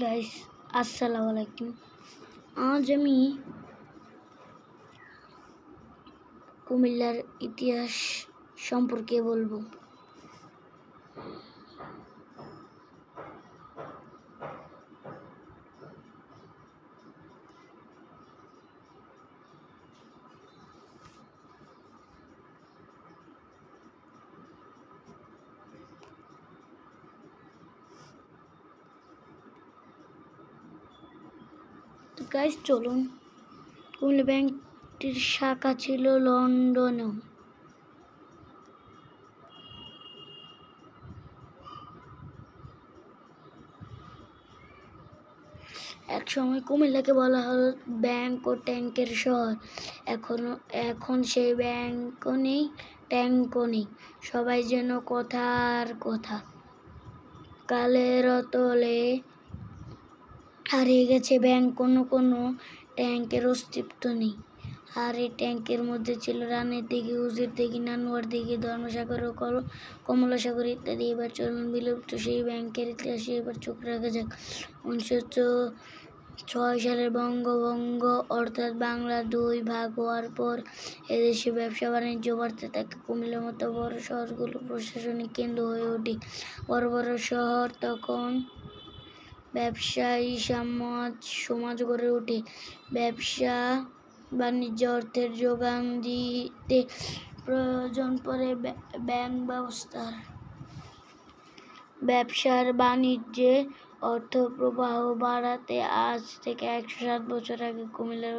Guys, আসসালামু আলাইকুম। আজ আমি কুমিল্লার ইতিহাস সম্পর্কে বলবো। তো গাইস, চলুন। কুমিল্লা ব্যাংকটির শাখা ছিল লন্ডনেও। এক সময় কুমিল্লাকে বলা হলো ব্যাংক ও ট্যাঙ্কের শহর। এখন সেই ব্যাংকও নেই, ট্যাঙ্কও নেই, সবাই যেন কথার কথা। কালের তলে হারিয়ে গেছে ব্যাংক, কোনো ট্যাঙ্কের অস্তিত্ব নেই। আর এই ট্যাঙ্কের মধ্যে ছিল রানের দিঘি, উজির দিঘি, নানুয়ার দিঘি, ধর্মসাগর ও কমলাসাগর ইত্যাদি। এবার চলুন বিলুপ্ত সেই ব্যাংকের ইতিহাসে এবার চোখ রাখা যাক। 1906 সালের বঙ্গভঙ্গ অর্থাৎ বাংলা 2 ভাগ হওয়ার পর এদেশে ব্যবসা বাণিজ্য বাড়তে থাকে। কুমিল্লার মতো বড় শহরগুলো প্রশাসনিক কেন্দ্র হয়ে ওঠে। বড় বড় শহর তখন ব্যবসায়ী সমাজ গড়ে ওঠে। ব্যবসা বাণিজ্য অর্থের যোগান দিতে প্রয়োজন পড়ে ব্যাংক ব্যবস্থার। ব্যবসার বাণিজ্যে অর্থ প্রবাহ বাড়াতে আজ থেকে 107 বছর আগে কুমিল্লার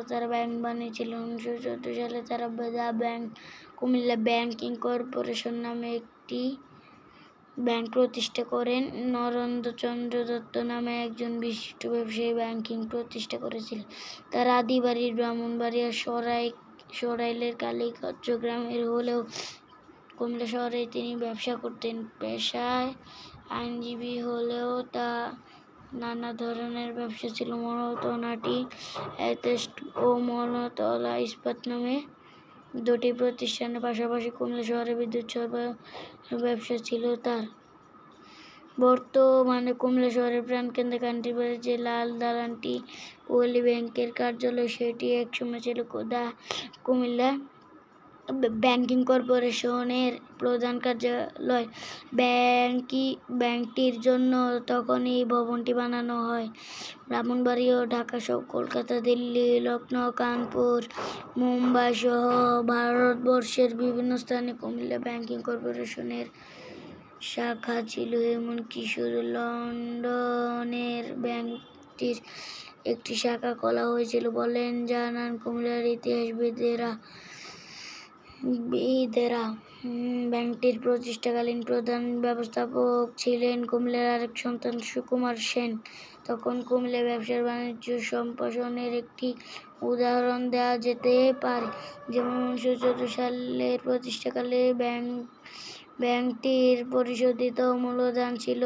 তারা ব্যাংক বানিয়েছিল। 1914 সালে তারা কুমিল্লা ব্যাংকিং কর্পোরেশন নামে একটি ব্যাংক প্রতিষ্ঠা করেন। নরেন্দ্রচন্দ্র দত্ত নামে একজন বিশিষ্ট ব্যবসায়ী ব্যাংকিং প্রতিষ্ঠা করেছিলেন। তার আদি বাড়ি ব্রাহ্মণবাড়িয়ার সরাইলের কালীগঞ্জ গ্রামের হলেও কুমিল্লা শহরে তিনি ব্যবসা করতেন। পেশায় আইনজীবী হলেও তা নানা ধরনের ব্যবসা ছিল। মনতনাটি ও মনতলা ইস্পাত নামে দুটি প্রতিষ্ঠানের পাশাপাশি কুমিল্লা শহরে বিদ্যুৎ সরবরাহের ব্যবসা ছিল তার। বর্তমানে কুমিল্লা শহরের প্রাণকেন্দ্রে কান্ট্রিবাজার যে লাল দালানটি পল্লী ব্যাংকের কার্যালয়, সেটি একসময় ছিল কুমিল্লা ব্যাংকিং কর্পোরেশনের প্রধান কার্যালয়। ব্যাংকটির জন্য তখন এই ভবনটি বানানো হয়। ব্রাহ্মণবাড়িয়া ও ঢাকা সহ কলকাতা, দিল্লি, লখনউ, কানপুর, মুম্বাই সহ ভারতবর্ষের বিভিন্ন স্থানে কুমিল্লা ব্যাংকিং কর্পোরেশনের শাখা ছিল। এমনকি শুধু লন্ডনের ব্যাংকটির একটি শাখা খোলা হয়েছিল বলেন জানান কুমিল্লার ইতিহাসবিদেরা। ব্যাংকটির প্রতিষ্ঠাকালীন প্রধান ব্যবস্থাপক ছিলেন কুমিল্লার আরেক সন্তান সুকুমার সেন। তখন কুমিল্লা ব্যবসা বাণিজ্য সম্প্রসারণের একটি উদাহরণ দেওয়া যেতে পারে। যেমন 1914 সালের প্রতিষ্ঠাকালে ব্যাংকটির পরিশোধিত মূলধন ছিল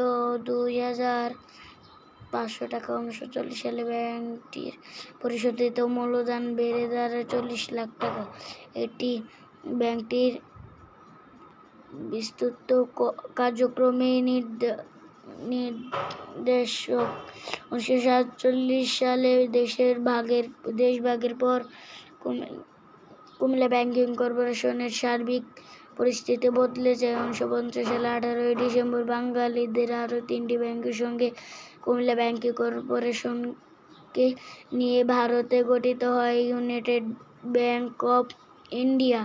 2,500 টাকা। 1940 সালে ব্যাংকটির পরিশোধিত মূলধন বেড়ে দাঁড়ায় 40 লাখ টাকা। এটি ব্যাংকটির বিস্তৃত কার্যক্রমে নির্দেশক। 1947 সালে দেশ ভাগের পর কুমিল্লা ব্যাংকিং কর্পোরেশনের সার্বিক পরিস্থিতি বদলে যায়। 1950 সালে 18 ডিসেম্বর বাঙালিদের আরও 3টি ব্যাংকের সঙ্গে কুমিল্লা ব্যাংকিং কর্পোরেশনকে নিয়ে ভারতে গঠিত হয় ইউনাইটেড ব্যাংক অফ ইন্ডিয়া।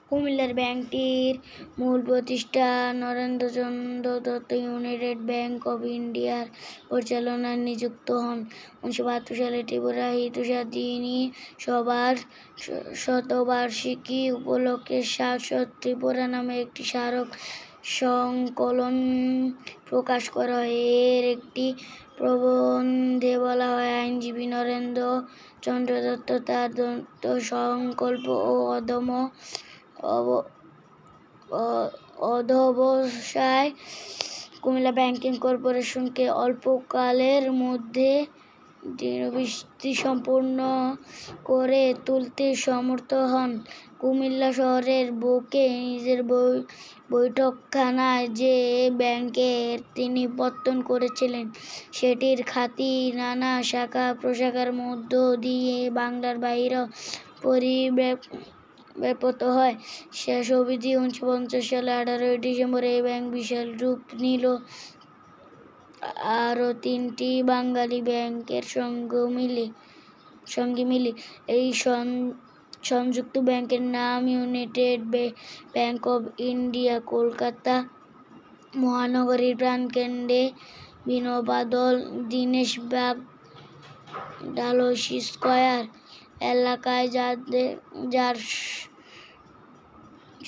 কুমিল্লার ব্যাংকটির মূল প্রতিষ্ঠাতা Narendrachandra Dutta United bank of ইন্ডিয়ার পরিচালনায় নিযুক্ত হন। 1972 সালে ত্রিপুরা হিতসাধিনী সভার শতবার্ষিকী উপলক্ষে শাশ্বত ত্রিপুরা নামে একটি স্মারক সংকলন প্রকাশ করা হয়। এর একটি প্রবন্ধে বলা হয়, আইনজীবী নরেন্দ্র চন্দ্র দত্ত তার দত্ত সংকল্প ও অধ্যবসায় কুমিল্লা ব্যাংকিং কর্পোরেশনকে অল্পকালের মধ্যে দৃষ্টি সম্পূর্ণ করে তুলতে সমর্থ হন। কুমিল্লা শহরের বুকে নিজের বৈঠকখানায় যে ব্যাংকের তিনি পত্তন করেছিলেন, সেটির খ্যাতি নানা শাখা প্রশাখার মধ্য দিয়ে বাংলার বাইরেও পরিব্যাপ্ত হয়। শেষ অবধি 1950 সালে 18 ডিসেম্বর এই ব্যাংক বিশাল রূপ নিল। আরও 3টি বাঙালি ব্যাংকের সঙ্গে মিলে এই সংযুক্ত ব্যাংকের নাম United bank of India. Kolkata মহানগরীর প্রাণকেন্দ্রে বিনোবাদল দীনেশবাগ ডালহৌসি স্কয়ার এলাকায় যার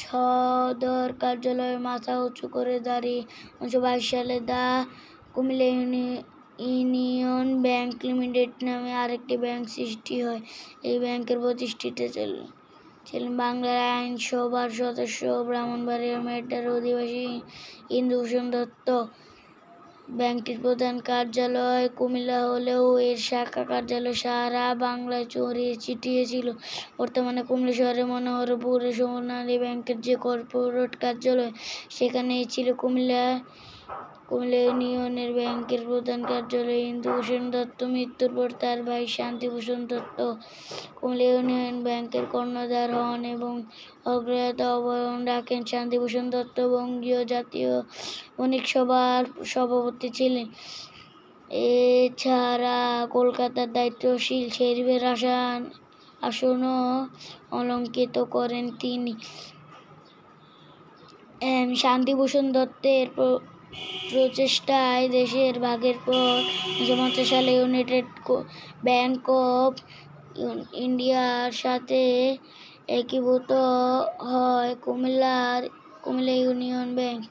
সদর কার্যালয়ের মাথা উঁচু করে দাঁড়িয়ে 1922 সালে কুমিল্লা ইউনিয়ন ব্যাংক লিমিটেড নামে আরেকটি ব্যাংক সৃষ্টি হয়। এই ব্যাংকের প্রতিষ্ঠাতা ছিলেন বাংলার আইনসভার সদস্য ব্রাহ্মণবাড়িয়া মেটার অধিবাসী ইন্দুভূষণ দত্ত। ব্যাংকটির প্রধান কার্যালয় কুমিল্লা হলেও এর শাখা কার্যালয় সারা বাংলায় ছড়িয়ে ছিটিয়ে ছিল। বর্তমানে কুমিল্লা শহরের মনোহরপুরে সোনালী ব্যাংকের যে কর্পোরেট কার্যালয়, সেখানেই ছিল কুমিল্লা ইউনিয়ন ব্যাংকের প্রধান কার্যালয়। ইন্দুভূষণ দত্ত মৃত্যুর পর তার ভাই শান্তিভূষণ দত্ত কুমিল্লা ইউনিয়ন ব্যাংকের কর্ণধার হন এবং অগ্রযাত্রা অব্যাহত রাখেন। শান্তিভূষণ দত্ত বঙ্গীয় জাতীয় বণিক সভার সভাপতি ছিলেন। এছাড়া কলকাতার দায়িত্বশীল শেরিফের আসনও অলংকৃত করেন তিনি। শান্তিভূষণ দত্তের প্রচেষ্টায় দেশের ভাগের পর 1950 সালে ইউনাইটেড ব্যাংক অব ইন্ডিয়ার সাথে একীভূত হয় কুমিল্লা ইউনিয়ন ব্যাংক।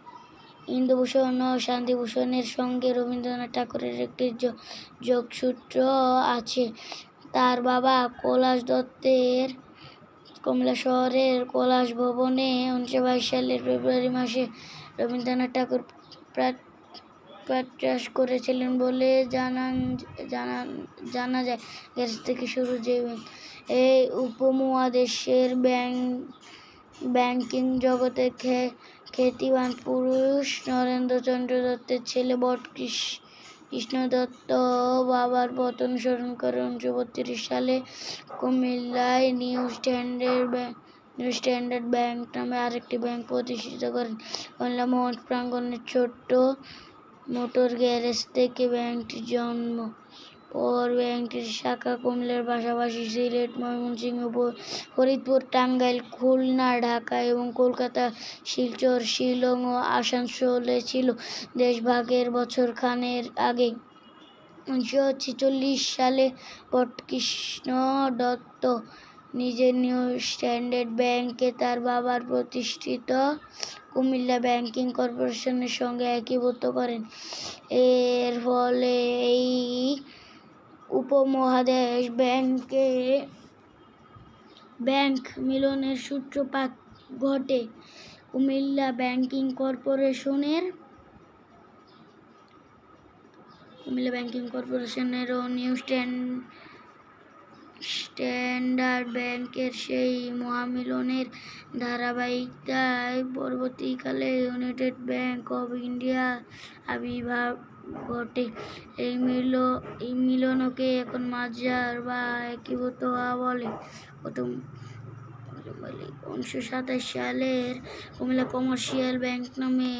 ইন্দুভূষণ ও শান্তিভূষণের সঙ্গে রবীন্দ্রনাথ ঠাকুরের একটি যোগসূত্র আছে। তার বাবা কৈলাস দত্তের কুমিল্লা শহরের কৈলাস ভবনে 1922 সালের ফেব্রুয়ারি মাসে রবীন্দ্রনাথ ঠাকুর প্রাতরাশ করেছিলেন বলে জানা যায়। গ্যারেজ থেকে শুরু যে ব্যাংক, এই উপমহাদেশের ব্যাংকিং জগতের খ্যাতিমান পুরুষ নরেন্দ্রচন্দ্র দত্তের ছেলে বটকৃষ্ণ দত্ত বাবার পথ অনুসরণ করে 1932 সালে কুমিল্লায় নিউ স্ট্যান্ডার্ড ব্যাংক নামে আরেকটি ব্যাংক প্রতিষ্ঠিত করেন। কুমিল্লা মোড় প্রাঙ্গণের ছোট্ট মোটর গ্যারেজ থেকে ব্যাংকটির জন্ম। পর ব্যাংকটির শাখা কুমিল্লার পাশাপাশি সিলেট, ময়মনসিংহ, ফরিদপুর, টাঙ্গাইল, খুলনা, ঢাকা এবং কলকাতা, শিলচর, শিলং ও আসানসোলে ছিল। দেশভাগের বছরখানেক আগে 1946 সালে বটকৃষ্ণ দত্ত নিজের নিউ স্ট্যান্ডার্ড ব্যাংককে তার বাবার প্রতিষ্ঠিত কুমিল্লা ব্যাংকিং কর্পোরেশনের সঙ্গে একীভূত করেন। এর ফলে এই উপমহাদেশ ব্যাংক মিলনের সূত্রপাত ঘটে। কুমিল্লা ব্যাংকিং কর্পোরেশনের ও নিউ স্ট্যান্ডার্ড ব্যাংকের সেই মহামিলনের ধারাবাহিকতায় পরবর্তীকালে ইউনাইটেড ব্যাংক অব ইন্ডিয়ার আবির্ভাব ঘটে। এই মিলনকে এখন মার্জার বা একীভূত হওয়া বলে। 1927 সালের কুমিল্লা কমার্শিয়াল ব্যাংক নামে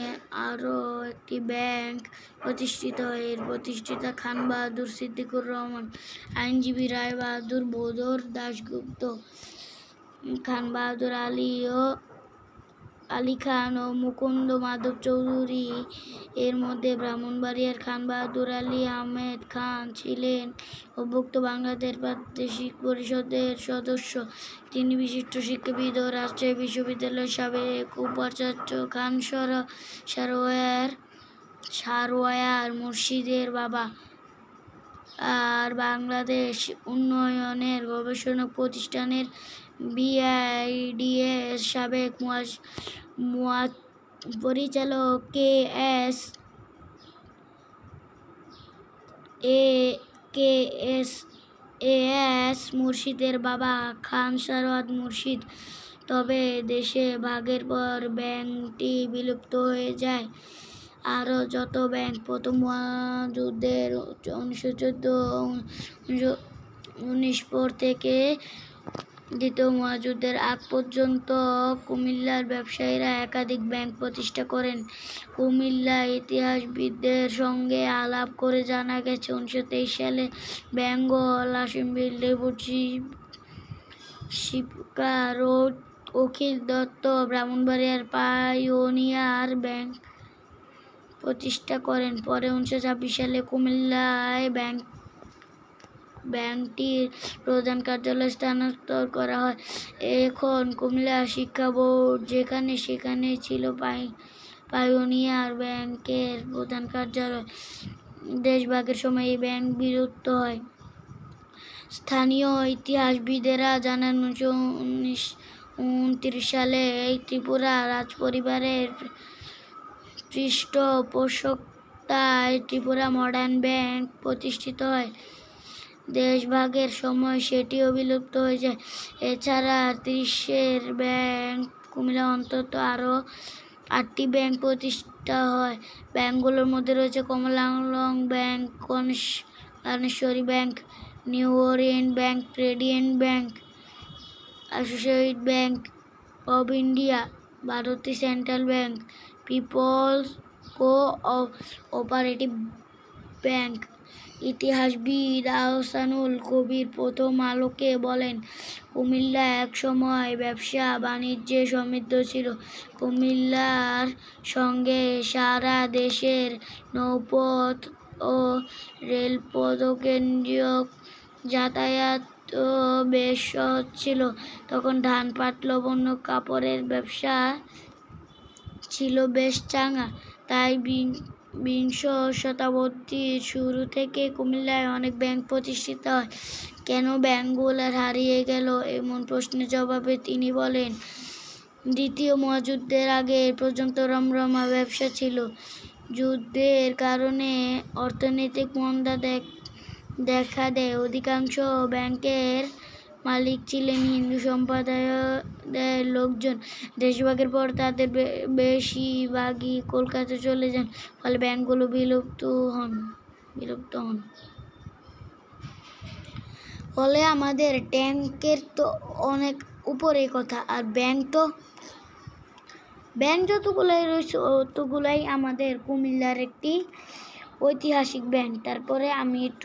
আরও একটি ব্যাংক প্রতিষ্ঠিত হয়। এর প্রতিষ্ঠাতা খান বাহাদুর সিদ্দিকুর রহমান, আইনজীবী রায় বাহাদুর, ভোদর দাশগুপ্ত, খান বাহাদুর আলী খান ও মুকুন্দ মাধব চৌধুরী। এর মধ্যে ব্রাহ্মণবাড়িয়ার খান বাহাদুর আলী আহমেদ খান ছিলেন অভুক্ত বাংলাদেশ প্রাদেশিক পরিষদের সদস্য। তিনি বিশিষ্ট শিক্ষাবিদ ও রাজশাহী বিশ্ববিদ্যালয়ের সাবেক উপাচার্য। খান সারওয়ার মুর্শিদের বাবা আর বাংলাদেশ উন্নয়নের গবেষণা প্রতিষ্ঠানের BIDS সাবেক পরিচালক KS KS মুর্শিদের বাবা খান সারওয়াত মুর্শিদ। তবে দেশে ভাগের পর ব্যাংকটি বিলুপ্ত হয়ে যায়। আরও যত ব্যাংক প্রথম মহাযুদ্ধের 1914-19 পর থেকে দ্বিতীয় মহাযুদ্ধের আগ পর্যন্ত কুমিল্লার ব্যবসায়ীরা একাধিক ব্যাংক প্রতিষ্ঠা করেন। কুমিল্লা ইতিহাসবিদদের সঙ্গে আলাপ করে জানা গেছে 1923 সালে বেঙ্গল আসেম্বলি ডেপুটি স্পিকার অখিল দত্ত ব্রাহ্মণবাড়িয়ার পাইওনিয়ার ব্যাংক প্রতিষ্ঠা করেন। পরে 1926 সালে কুমিল্লায় ব্যাংকটির প্রধান কার্যালয় স্থানান্তর করা হয়। এখন কুমিল্লা শিক্ষা বোর্ড যেখানে সেখানেই ছিল পাইওনিয়ার ব্যাংকের প্রধান কার্যালয়। দেশভাগের সময় এই ব্যাংক বিলুপ্ত হয়। স্থানীয় ইতিহাসবিদেরা জানান 1929 সালে এই ত্রিপুরা রাজপরিবারের পৃষ্ঠপোষকতায় ত্রিপুরা মডার্ন ব্যাংক প্রতিষ্ঠিত হয়। দেশভাগের সময় সেটিও বিলুপ্ত হয়ে যায়। এছাড়া 30-এর ব্যাংক কুমিল্লা অন্তত আরও 8টি ব্যাংক প্রতিষ্ঠা হয়। ব্যাংকগুলোর মধ্যে রয়েছে কমলালং bank, Ganeshwari bank, new orient bank, radiant bank, associated bank of India, Bharati central bank, peoples cooperative bank. ইতিহাসবিদ আহসানুল কবির প্রথম আলোকে বলেন, কুমিল্লা একসময় ব্যবসা বাণিজ্যে সমৃদ্ধ ছিল। কুমিল্লার সঙ্গে সারা দেশের নৌপথ ও রেলপথকেন্দ্রীয় যাতায়াত বেশ সহজ ছিল। তখন ধান, পাট, লবণ, কাপড়ের ব্যবসা ছিল বেশ চাঙা। তাই বিংশ শতাব্দীর শুরু থেকে কুমিল্লায় অনেক ব্যাংক প্রতিষ্ঠিত হয়। কেন ব্যাংকগুলো হারিয়ে গেল এমন প্রশ্নের জবাবে তিনি বলেন, দ্বিতীয় মহাযুদ্ধের আগে পর্যন্ত রমরমা ব্যবসা ছিল। যুদ্ধের কারণে অর্থনৈতিক মন্দা দেখা দেয়। অধিকাংশ ব্যাংকের মালিক ছিলেন হিন্দু সম্প্রদায়ের লোকজন। দেশভাগের পর তাদের বেশিরভাগই কলকাতা চলে যান। ফলে ব্যাংকগুলো বিলুপ্ত হন। ফলে আমাদের ট্যাঙ্কের তো অনেক উপরে কথা, আর ব্যাংক যতগুলাই রয়েছে অতগুলাই আমাদের কুমিল্লার একটি ঐতিহাসিক ব্যাংক। তারপরে আমি একটু